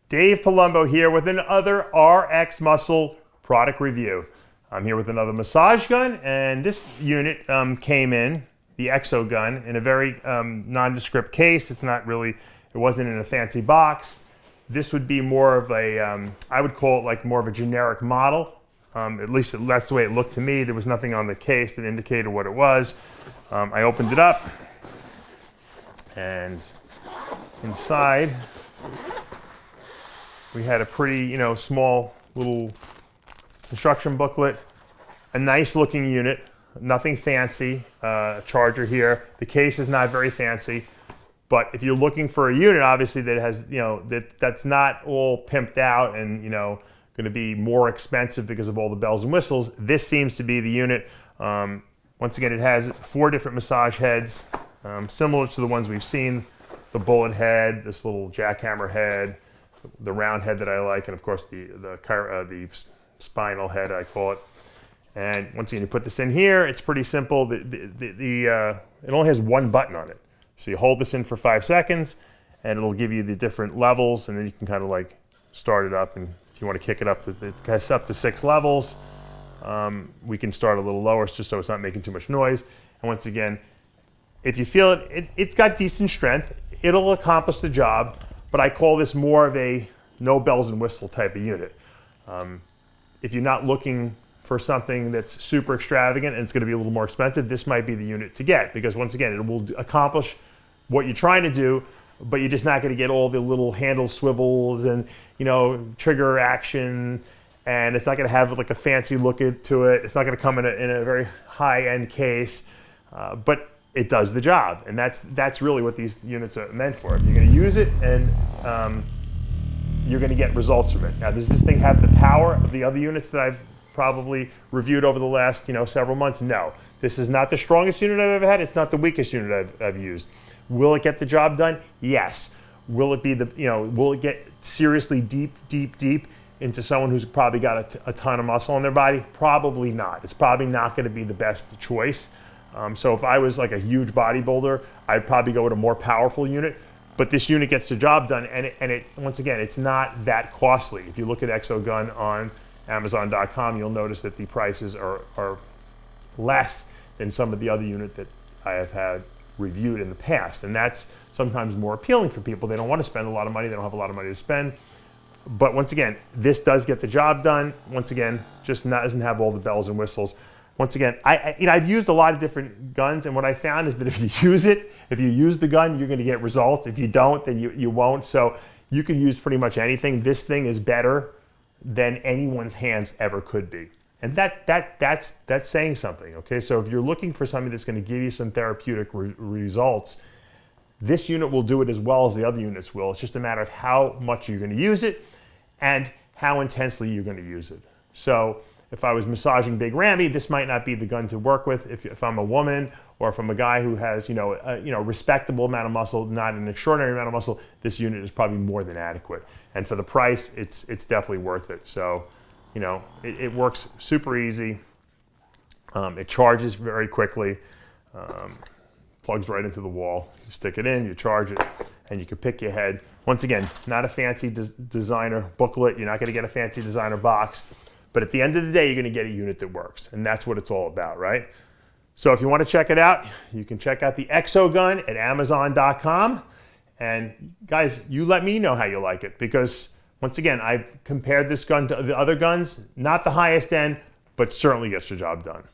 Dave Palumbo here with another RX Muscle product review. I'm here with another massage gun, and this unit came in, the Exogun, in a very nondescript case. It wasn't in a fancy box. This would be more of a, I would call it like more of a generic model. At least that's the way it looked to me. There was nothing on the case that indicated what it was. I opened it up, and inside we had a pretty, small little instruction booklet, a nice looking unit, nothing fancy, charger here. The case is not very fancy, but if you're looking for a unit, obviously that has, that's not all pimped out and, going to be more expensive because of all the bells and whistles, this seems to be the unit. Once again, it has 4 different massage heads, similar to the ones we've seen, the bullet head, this little jackhammer head, the round head that I like, and of course the spinal head, I call it. And once again, you put this in here. It's pretty simple. It only has one button on it. So you hold this in for 5 seconds, and it'll give you the different levels, and then you can kind of like start it up. And if you want to kick it up, it has up to 6 levels. We can start a little lower just so it's not making too much noise. And once again, if you feel it, it's got decent strength. It'll accomplish the job. But I call this more of a no bells and whistle type of unit. If you're not looking for something that's super extravagant and it's going to be a little more expensive, this might be the unit to get, because once again, it will accomplish what you're trying to do, but you're just not going to get all the little handle swivels and trigger action, and it's not going to have like a fancy look to it. It's not going to come in a very high-end case, but it does the job, and that's really what these units are meant for. If you're going to use it, and you're going to get results from it. Now, does this thing have the power of the other units that I've probably reviewed over the last several months? No. This is not the strongest unit I've ever had. It's not the weakest unit I've used. Will it get the job done? Yes. Will it be will it get seriously deep into someone who's probably got a ton of muscle in their body? Probably not. It's probably not going to be the best choice. So if I was like a huge bodybuilder, I'd probably go with a more powerful unit. But this unit gets the job done, and it once again, it's not that costly. If you look at Exogun on Amazon.com, you'll notice that the prices are less than some of the other units that I have had reviewed in the past. And that's sometimes more appealing for people. They don't want to spend a lot of money. They don't have a lot of money to spend. But once again, this does get the job done. Once again, doesn't have all the bells and whistles. Once again, I've used a lot of different guns, and what I found is that if you use the gun, you're going to get results. If you don't, then you won't. So you can use pretty much anything. This thing is better than anyone's hands ever could be, and that's saying something. Okay, so if you're looking for something that's going to give you some therapeutic results, this unit will do it as well as the other units will. It's just a matter of how much you're going to use it and how intensely you're going to use it. So if I was massaging Big Rammy, this might not be the gun to work with. If I'm a woman, or if I'm a guy who has a respectable amount of muscle, not an extraordinary amount of muscle, this unit is probably more than adequate. And for the price, it's definitely worth it. So, it works super easy. It charges very quickly. Plugs right into the wall. You stick it in, you charge it, and you can pick your head. Once again, not a fancy designer booklet. You're not going to get a fancy designer box. But at the end of the day, you're going to get a unit that works. And that's what it's all about, right? So if you want to check it out, you can check out the Exogun at Amazon.com. And guys, you let me know how you like it. Because once again, I've compared this gun to the other guns. Not the highest end, but certainly gets the job done.